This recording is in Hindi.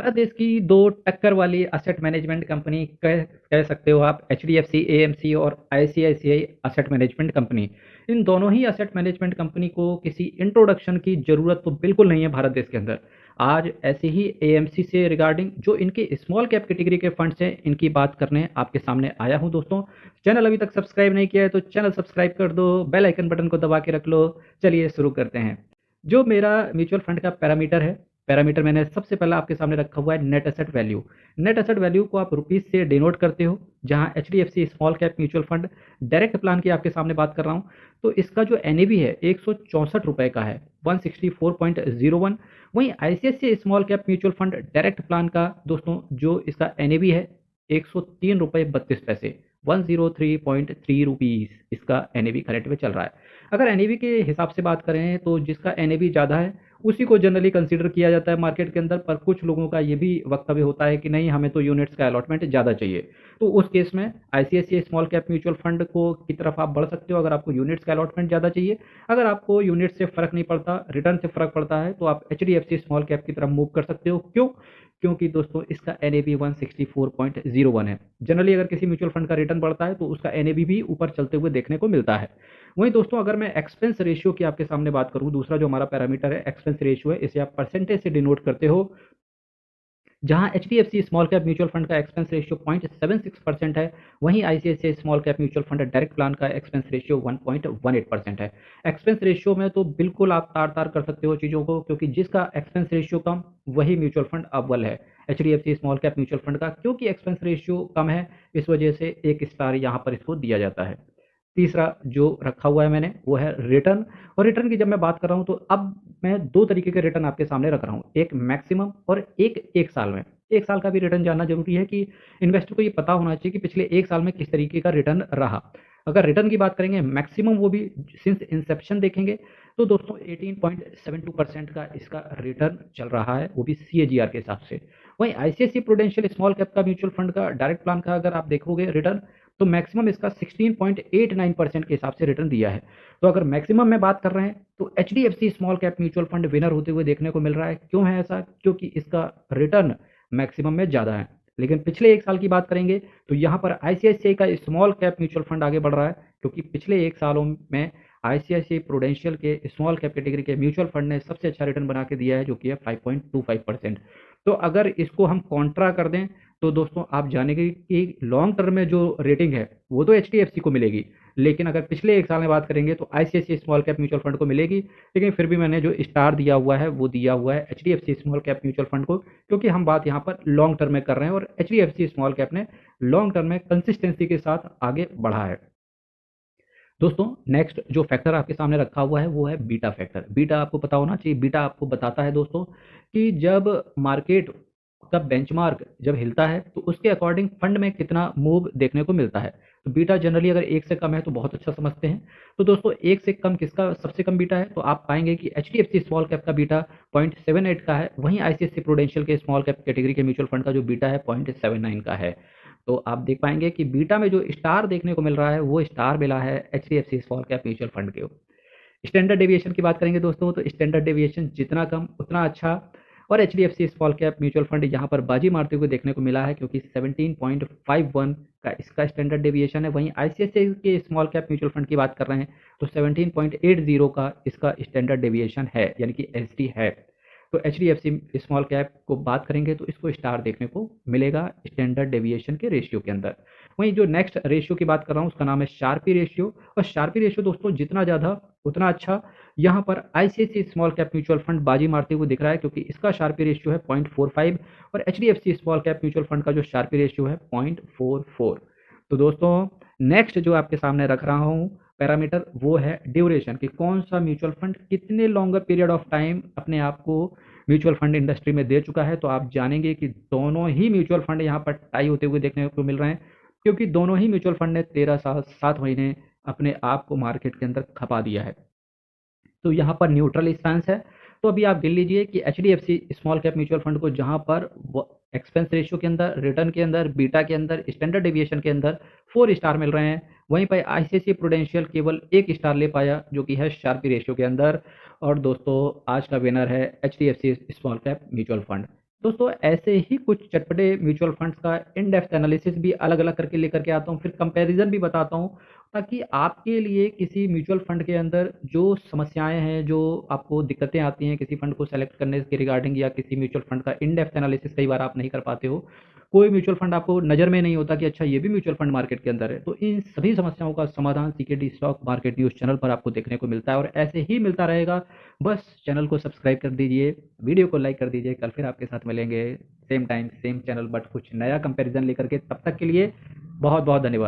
भारत देश की दो टक्कर वाली असेट मैनेजमेंट कंपनी कह कह सकते हो आप, एचडीएफसी एएमसी और आईसीआईसीआई असेट मैनेजमेंट कंपनी। इन दोनों ही असेट मैनेजमेंट कंपनी को किसी इंट्रोडक्शन की ज़रूरत तो बिल्कुल नहीं है भारत देश के अंदर। आज ऐसे ही एएमसी से रिगार्डिंग जो इनके स्मॉल कैप कैटेगरी के फंड्स हैं, इनकी बात करने आपके सामने आया हूं दोस्तों। चैनल अभी तक सब्सक्राइब नहीं किया है तो चैनल सब्सक्राइब कर दो, बेल आइकन बटन को दबा के रख लो। चलिए शुरू करते हैं। जो मेरा म्यूचुअल फंड का पैरामीटर है, पैरामीटर मैंने सबसे पहला आपके सामने रखा हुआ है net asset value. Net asset value को आप रुपीस से डिनोट करते हो, जहां HDFC small cap mutual fund direct plan की आपके सामने बात कर रहा हूं। तो इसका जो एनएवी है 164 रुपए का है, 164.01। वहीं ICICI small cap mutual fund direct plan का दोस्तों जो इसका एनएवी है 103 रुपए 32 पैसे, 103.3 रुपीज इसका एनएवी करंट में चल रहा है। अगर एनएवी के हिसाब से बात करें तो जिसका एनएवी ज़्यादा है उसी को जनरली कंसीडर किया जाता है मार्केट के अंदर, पर कुछ लोगों का ये भी वक्तव्य होता है कि नहीं, हमें तो यूनिट्स का अलॉटमेंट ज़्यादा चाहिए। तो उस केस में ICICI small cap mutual fund को की तरफ आप बढ़ सकते हो अगर आपको यूनिट्स का अलॉटमेंट ज़्यादा चाहिए। अगर आपको यूनिट से फ़र्क नहीं पड़ता, रिटर्न से फ़र्क पड़ता है, तो आप एचडीएफसी स्मॉल कैप की तरफ मूव कर सकते हो। क्यों? क्योंकि दोस्तों इसका एनएवी 164.01 है। जनरली अगर किसी म्यूचुअल फंड का रिटर्न बढ़ता है तो उसका एनएवी भी ऊपर चलते हुए देखने को मिलता है। वहीं दोस्तों अगर मैं एक्सपेंस रेशियो की आपके सामने बात करूं, दूसरा जो हमारा पैरामीटर है एक्सपेंस रेशियो है, इसे आप परसेंटेज से डिनोट करते हो। जहां HDFC small cap mutual fund का एक्सपेंस रेशियो 0.76% है, वहीं ICICI small cap mutual fund direct plan का एक्सपेंस रेशियो 1.18% है। एक्सपेंस रेशियो में तो बिल्कुल आप तार तार कर सकते हो चीज़ों को, क्योंकि जिसका एक्सपेंस रेशियो कम वही म्यूचुअल फंड अव्वल है। HDFC small cap mutual fund का क्योंकि एक्सपेंस रेशियो कम है, इस वजह से एक स्टार यहाँ पर इसको दिया जाता है। तीसरा जो रखा हुआ है मैंने वो है रिटर्न। और रिटर्न की जब मैं बात कर रहा हूँ तो अब मैं दो तरीके के रिटर्न आपके सामने रख रहा हूँ, एक मैक्सिमम और एक साल में। एक साल का भी रिटर्न जानना जरूरी है कि इन्वेस्टर को ये पता होना चाहिए कि पिछले एक साल में किस तरीके का रिटर्न रहा। अगर रिटर्न की बात करेंगे मैक्सिमम, वो भी सिंस इंसेप्शन देखेंगे, तो दोस्तों 18.72% का इसका रिटर्न चल रहा है, वो भी सीएजीआर के हिसाब से। वहीं आईसीआईसी प्रूडेंशियल स्मॉल कैप का म्यूचुअल फंड का डायरेक्ट प्लान का अगर आप देखोगे रिटर्न, तो मैक्सिमम इसका 16.89% के हिसाब से रिटर्न दिया है। तो अगर मैक्सिमम में बात कर रहे हैं तो HDFC small cap mutual fund winner होते हुए देखने को मिल रहा है। क्यों है ऐसा? क्योंकि इसका रिटर्न मैक्सिमम में ज़्यादा है। लेकिन पिछले एक साल की बात करेंगे तो यहाँ पर आईसीआईसीआई का स्मॉल कैप म्यूचुअल फंड आगे बढ़ रहा है, क्योंकि पिछले एक सालों में आईसीआईसीआई प्रूडेंशियल के स्मॉल कैप कैटेगरी के म्यूचुअल फंड ने सबसे अच्छा रिटर्न बना के दिया है, जो कि है 5.25%। तो अगर इसको हम कॉन्ट्रा कर दें तो दोस्तों आप जानेंगे कि लॉन्ग टर्म में जो रेटिंग है वो तो एचडीएफसी को मिलेगी, लेकिन अगर पिछले एक साल में बात करेंगे तो ICICI small cap mutual fund को मिलेगी। लेकिन फिर भी मैंने जो स्टार दिया हुआ है वो दिया हुआ है HDFC small cap mutual fund को, क्योंकि हम बात यहाँ पर लॉन्ग टर्म में कर रहे हैं और एचडीएफसी स्मॉल कैप ने लॉन्ग टर्म में कंसिस्टेंसी के साथ आगे बढ़ा है। दोस्तों नेक्स्ट जो फैक्टर आपके सामने रखा हुआ है वो है बीटा फैक्टर। बीटा आपको पता होना चाहिए। बीटा आपको बताता है दोस्तों कि जब मार्केट का बेंचमार्क जब हिलता है तो उसके अकॉर्डिंग फंड में कितना मूव देखने को मिलता है। तो बीटा जनरली अगर एक से कम है तो बहुत अच्छा समझते हैं। तो दोस्तों एक से कम किसका सबसे कम बीटा है, तो आप पाएंगे कि एचडीएफसी स्मॉल कैप का बीटा 0.78 का है, वहीं आईसीआईसी प्रूडेंशियल के स्मॉल कैप कैटेगरी के म्यूचुअल फंड का जो बीटा है 0.79 का है। तो आप देख पाएंगे कि बीटा में जो स्टार देखने को मिल रहा है वो स्टार मिला है HDFC small cap mutual fund के। स्टैंडर्ड डेविएशन की बात करेंगे दोस्तों तो स्टैंडर्ड डेविएशन जितना कम उतना अच्छा, और HDFC small cap mutual fund यहाँ पर बाजी मारते हुए देखने को मिला है, क्योंकि 17.51 का इसका स्टैंडर्ड डेविएशन है। वहीं आईसीआईसीआई के स्मॉल कैप म्यूचुअल फंड की बात कर रहे हैं तो 17.80 का इसका स्टैंडर्ड डेविएशन है, यानी कि एसडी है। तो एचडीएफसी स्मॉल कैप को बात करेंगे तो इसको स्टार देखने को मिलेगा स्टैंडर्ड डेविएशन के रेशियो के अंदर। वहीं जो नेक्स्ट रेशियो की बात कर रहा हूँ उसका नाम है शार्पी रेशियो। और शार्पी रेशियो दोस्तों जितना ज़्यादा उतना अच्छा। यहाँ पर ICICI small cap mutual fund बाजी मारते हुए दिख रहा है, क्योंकि इसका शार्पी रेशियो है 0.45 और HDFC small cap mutual fund का जो शार्पी रेशियो है 0.44। तो दोस्तों नेक्स्ट जो आपके सामने रख रहा हूँ पैरामीटर वो है ड्यूरेशन, कि कौन सा म्यूचुअल फंड कितने लॉन्गर पीरियड ऑफ टाइम अपने आप को म्यूचुअल फंड इंडस्ट्री में दे चुका है। तो आप जानेंगे कि दोनों ही म्यूचुअल फंड यहाँ पर टाई होते हुए देखने को मिल रहे हैं, क्योंकि दोनों ही म्यूचुअल फंड ने 13 साल 7 महीने अपने आप को मार्केट के अंदर खपा दिया है। तो यहाँ पर न्यूट्रल स्टैंस है। तो अभी आप गिन लीजिए कि HDFC small cap mutual fund को जहाँ पर एक्सपेंस रेशियो के अंदर, रिटर्न के अंदर, बीटा के अंदर, स्टैंडर्ड डेविएशन के अंदर 4 स्टार मिल रहे हैं, वहीं पर आईसीआईसीआई प्रूडेंशियल केवल 1 स्टार ले पाया, जो कि है शार्पी रेशियो के अंदर। और दोस्तों आज का विनर है HDFC small cap mutual fund. दोस्तों ऐसे ही कुछ चटपटे म्यूचुअल फंड्स का इन डेप्थ एनालिसिस भी अलग-अलग करके लेकर के आता हूँ, फिर कंपैरिज़न भी बताता हूँ, ताकि आपके लिए किसी म्यूचुअल फंड के अंदर जो समस्याएँ हैं, जो आपको दिक्कतें आती हैं किसी फंड को सेलेक्ट करने के रिगार्डिंग या किसी म्यूचुअल फंड का इन डेप्थ एनालिसिस कई बार आप नहीं कर पाते हो। कोई म्यूचुअल फंड आपको नज़र में नहीं होता कि अच्छा ये भी म्यूचुअल फंड मार्केट के अंदर है। तो इन सभी समस्याओं का समाधान CKD stock market news channel पर आपको देखने को मिलता है और ऐसे ही मिलता रहेगा। बस चैनल को सब्सक्राइब कर दीजिए, वीडियो को लाइक कर दीजिए। कल फिर आपके साथ मिलेंगे same time same channel but कुछ नया कंपैरिजन लेकर के। तब तक के लिए बहुत बहुत धन्यवाद।